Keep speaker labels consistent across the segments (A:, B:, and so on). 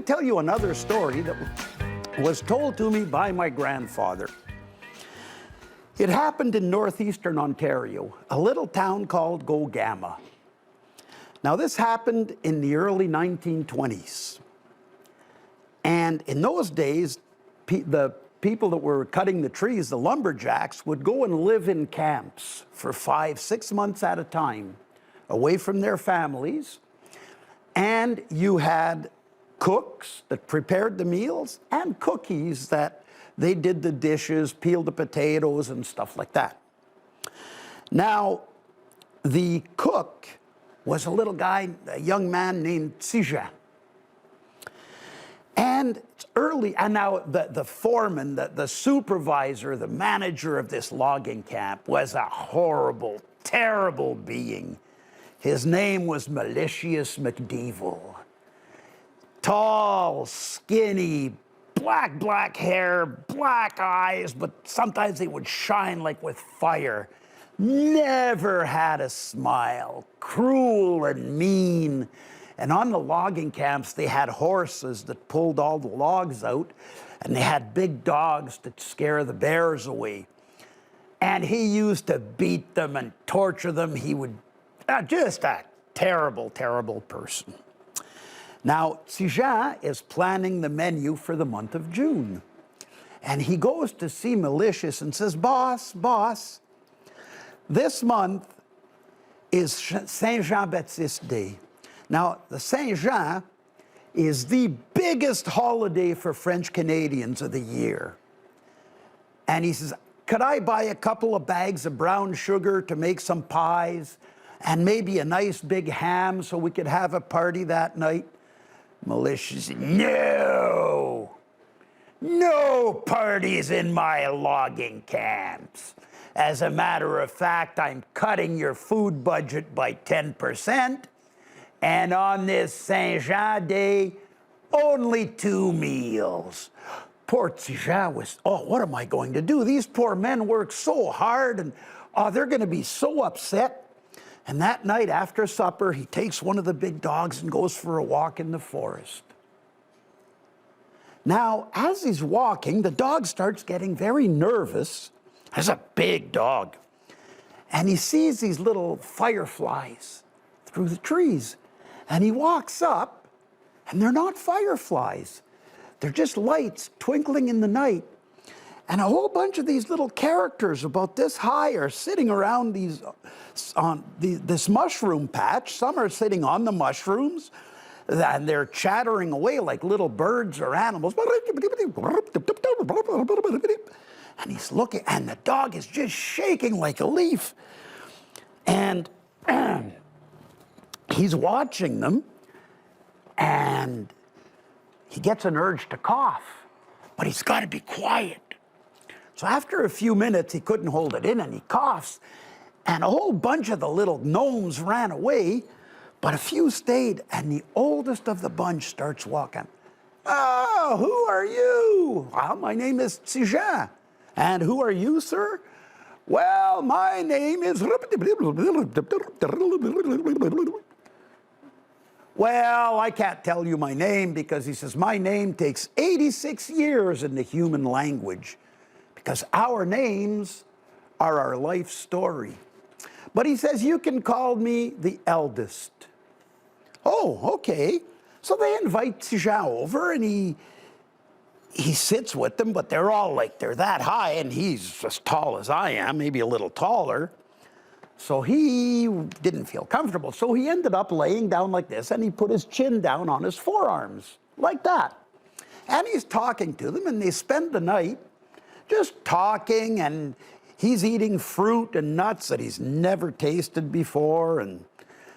A: to tell you another story that was told to me by my grandfather. It happened in northeastern Ontario, a little town called Gogama. Now, this happened in the early 1920s. And in those days, the people that were cutting the trees, the lumberjacks, would go and live in camps for 5-6 months at a time, away from their families. And you had cooks that prepared the meals and cookies that they did the dishes, peeled the potatoes and stuff like that. Now, the cook was a little guy, a young man named Sija. And it's early, and now the foreman, the supervisor, the manager of this logging camp was a horrible, terrible being. His name was Malicious McDevil. Tall, skinny, black hair, black eyes, but sometimes they would shine like with fire. Never had a smile, cruel and mean. And on the logging camps, they had horses that pulled all the logs out, and they had big dogs to scare the bears away. And he used to beat them and torture them. He would, just a terrible, terrible person. Now, Sija is planning the menu for the month of June. And he goes to see Malicious and says, Boss, this month is Saint Jean-Baptiste Day. Now, the Saint Jean is the biggest holiday for French Canadians of the year. And he says, could I buy a couple of bags of brown sugar to make some pies and maybe a nice big ham so we could have a party that night? Malicious said, no parties in my logging camps. As a matter of fact, I'm cutting your food budget by 10%. And on this Saint Jean Day, only 2 meals. Poor Sija was, what am I going to do? These poor men work so hard, and they're going to be so upset. And that night after supper, he takes one of the big dogs and goes for a walk in the forest. Now, as he's walking, the dog starts getting very nervous. There's a big dog. And he sees these little fireflies through the trees. And he walks up, and they're not fireflies. They're just lights twinkling in the night. And a whole bunch of these little characters about this high are sitting around this mushroom patch. Some are sitting on the mushrooms, and they're chattering away like little birds or animals. And he's looking, and the dog is just shaking like a leaf. And he's watching them, and he gets an urge to cough, but he's got to be quiet. So after a few minutes, he couldn't hold it in, and he coughs, and a whole bunch of the little gnomes ran away, but a few stayed, and the oldest of the bunch starts walking. Oh, who are you? Well, my name is Sija. And who are you, sir? Well, my name is... Well, I can't tell you my name because he says my name takes 86 years in the human language because our names are our life story. But he says, you can call me the eldest. Oh, okay. So they invite Sija over, and he sits with them, but they're all like, they're that high, and he's as tall as I am, maybe a little taller. So he didn't feel comfortable. So he ended up laying down like this, and he put his chin down on his forearms, like that. And he's talking to them, and they spend the night just talking, and he's eating fruit and nuts that he's never tasted before, and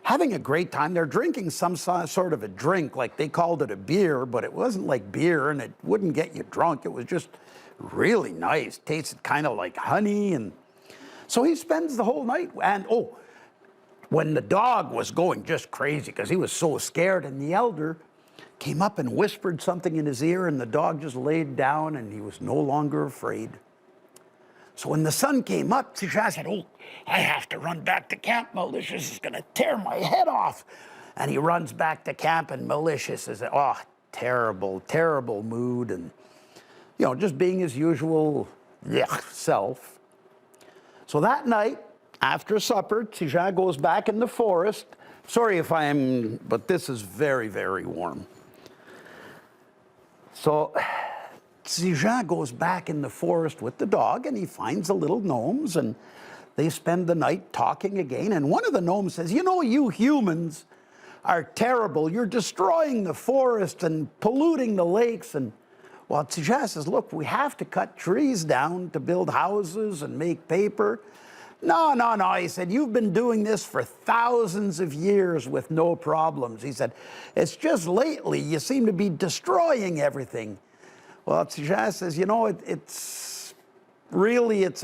A: having a great time. They're drinking some sort of a drink, like they called it a beer, but it wasn't like beer, and it wouldn't get you drunk. It was just really nice. Tasted kind of like honey. And so he spends the whole night. And when the dog was going just crazy because he was so scared, and the elder came up and whispered something in his ear, and the dog just laid down, and he was no longer afraid. So when the sun came up, Sija said, I have to run back to camp. Malicious is going to tear my head off. And he runs back to camp, and Malicious says, terrible, terrible mood and, just being his usual self. So that night, after supper, Tijan goes back in the forest. Sorry but this is very, very warm. So Tijan goes back in the forest with the dog and he finds the little gnomes and they spend the night talking again. And one of the gnomes says, you humans are terrible. You're destroying the forest and polluting the lakes. And well, Tijan says, look, we have to cut trees down to build houses and make paper. No, he said, you've been doing this for thousands of years with no problems. He said, it's just lately you seem to be destroying everything. Well, Tijan says, it's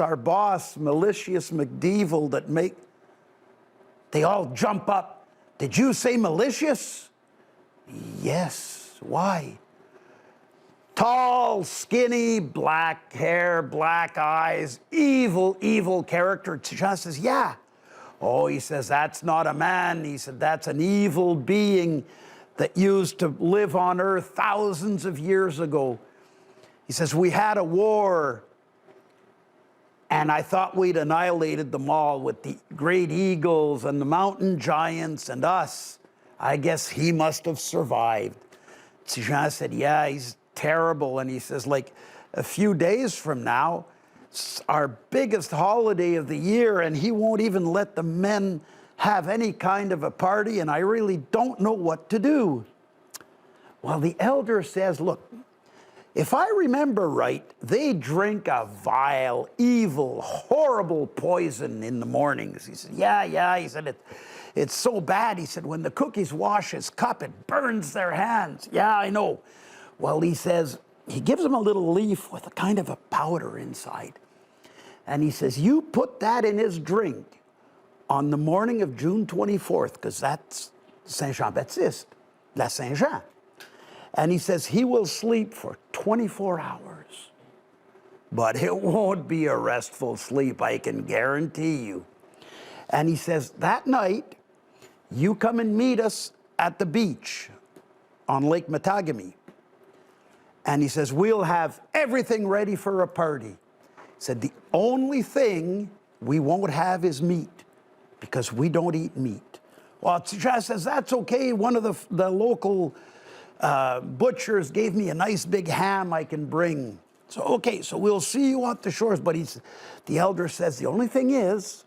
A: our boss, Malicious McDevil, they all jump up. Did you say malicious? Yes, why? Tall, skinny, black hair, black eyes, evil, evil character. Tijan says, yeah. Oh, he says, that's not a man. He said, that's an evil being that used to live on Earth thousands of years ago. He says, we had a war, and I thought we'd annihilated them all with the great eagles and the mountain giants and us. I guess he must have survived. Tijan said, yeah, he's terrible. And he says, like a few days from now, it's our biggest holiday of the year, and he won't even let the men have any kind of a party, and I really don't know what to do. Well, the elder says, look, if I remember right, they drink a vile, evil, horrible poison in the mornings. He said, yeah. He said, it's so bad. He said, when the cookies wash his cup, it burns their hands. Yeah, I know. Well, he says, he gives them a little leaf with a kind of a powder inside. And he says, you put that in his drink on the morning of June 24th, because that's Saint Jean-Baptiste, La Saint-Jean. And he says he will sleep for 24 hours. But it won't be a restful sleep, I can guarantee you. And he says, that night, you come and meet us at the beach on Lake Matagami. And he says, we'll have everything ready for a party. He said, the only thing we won't have is meat, because we don't eat meat. Well, Tijan says, that's okay. One of the local butchers gave me a nice big ham I can bring. So, okay, so we'll see you at the shores. But the elder says, the only thing is,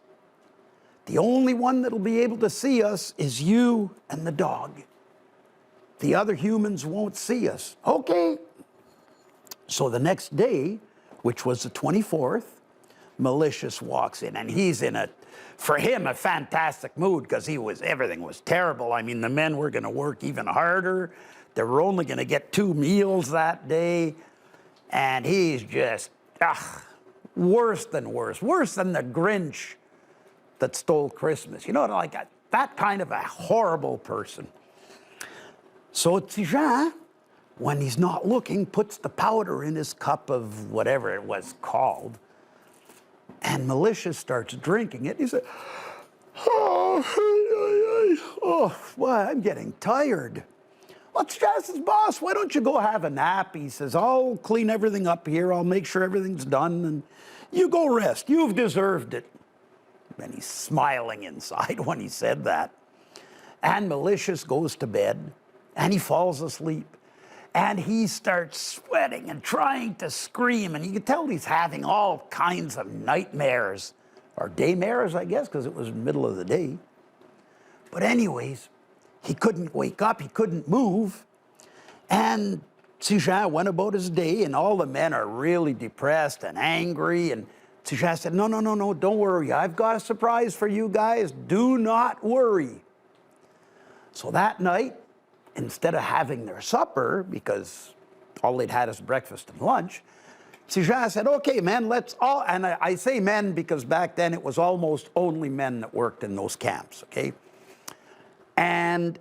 A: the only one that'll be able to see us is you and the dog. The other humans won't see us. Okay. So the next day, which was the 24th, Malicious walks in, and he's in for him, a fantastic mood, because everything was terrible. I mean, the men were going to work even harder. They were only going to get 2 meals that day. And he's just, worse than worse than the Grinch that stole Christmas. Like that kind of a horrible person. So Tijan, when he's not looking, puts the powder in his cup of whatever it was called. And Malicious starts drinking it. He said, well, I'm getting tired. Well, Tijan says, boss, why don't you go have a nap? He says, I'll clean everything up here. I'll make sure everything's done. And you go rest. You've deserved it. And he's smiling inside when he said that. And Malicious goes to bed. And he falls asleep. And he starts sweating and trying to scream. And you can tell he's having all kinds of nightmares. Or daymares, I guess, because it was middle of the day. But anyways, he couldn't wake up. He couldn't move. And Tijan went about his day. And all the men are really depressed and angry. And Tijan said, no, don't worry. I've got a surprise for you guys. Do not worry. So that night, instead of having their supper, because all they'd had is breakfast and lunch, Tijan said, okay, men, let's all, and I say men because back then it was almost only men that worked in those camps, okay? And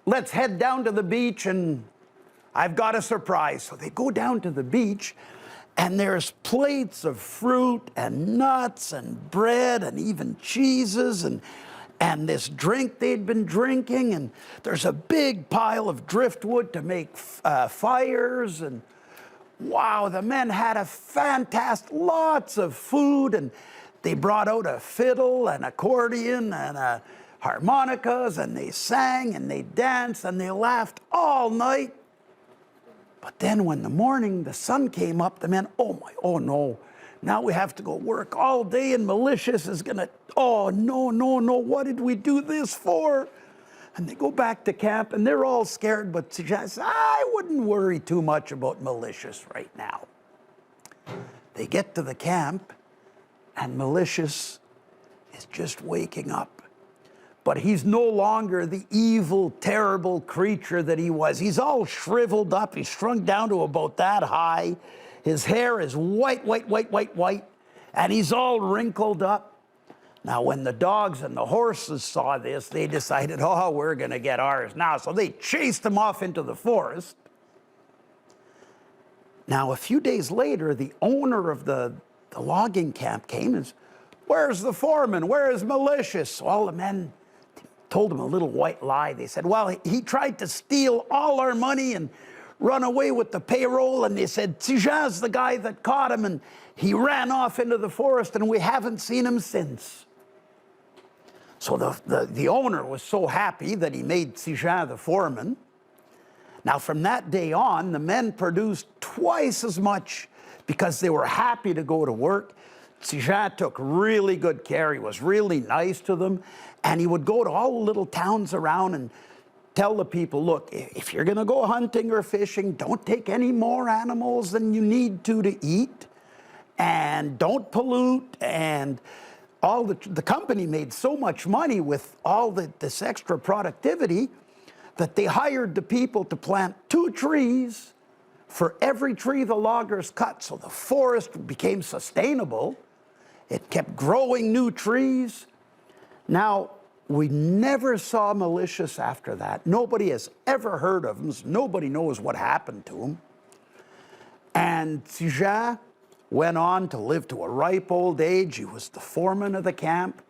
A: let's head down to the beach and I've got a surprise. So they go down to the beach and there's plates of fruit and nuts and bread and even cheeses and and this drink they'd been drinking, and there's a big pile of driftwood to make fires, and wow, the men had a fantastic, lots of food, and they brought out a fiddle and accordion and harmonicas, and they sang and they danced and they laughed all night. But then when the morning the sun came up, the men, oh no, now we have to go work all day, and Malicious is gonna, oh no, what did we do this for? And they go back to camp and they're all scared, but suggest, I wouldn't worry too much about Malicious right now. They get to the camp and Malicious is just waking up. But he's no longer the evil, terrible creature that he was. He's all shriveled up. He's shrunk down to about that high. His hair is white, and he's all wrinkled up. Now, when the dogs and the horses saw this, they decided, oh, we're going to get ours now. So they chased him off into the forest. Now, a few days later, the owner of the logging camp came and said, where's the foreman? Where is Malicious? So all the men told him a little white lie. They said, well, he tried to steal all our money and run away with the payroll. And they said, Tijan's the guy that caught him, and he ran off into the forest, and we haven't seen him since. So the owner was so happy that he made Tijan the foreman. Now, from that day on, the men produced twice as much because they were happy to go to work. Tijan took really good care. He was really nice to them. And he would go to all the little towns around and tell the people, look, if you're going to go hunting or fishing, don't take any more animals than you need to eat. And don't pollute. And all the company made so much money with all this extra productivity that they hired the people to plant 2 trees for every tree the loggers cut. So the forest became sustainable. It kept growing new trees. Now, we never saw Malicious after that. Nobody has ever heard of him. Nobody knows what happened to him. And Tijan went on to live to a ripe old age. He was the foreman of the camp.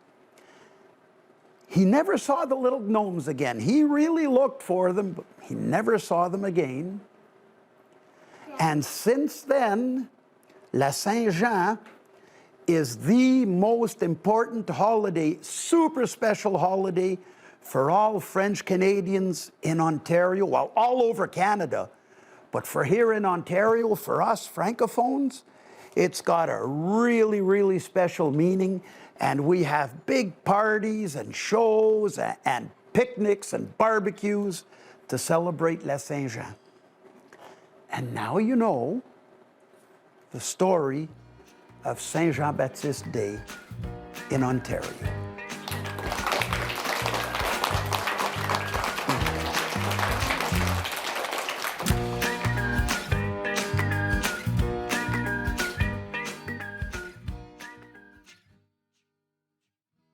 A: He never saw the little gnomes again. He really looked for them, but he never saw them again. And since then, La Saint-Jean is the most important holiday, super special holiday for all French Canadians in Ontario, well, all over Canada. But for here in Ontario, for us Francophones, it's got a really, really special meaning. And we have big parties and shows and picnics and barbecues to celebrate La Saint-Jean. And now you know the story of Saint Jean-Baptiste Day in Ontario.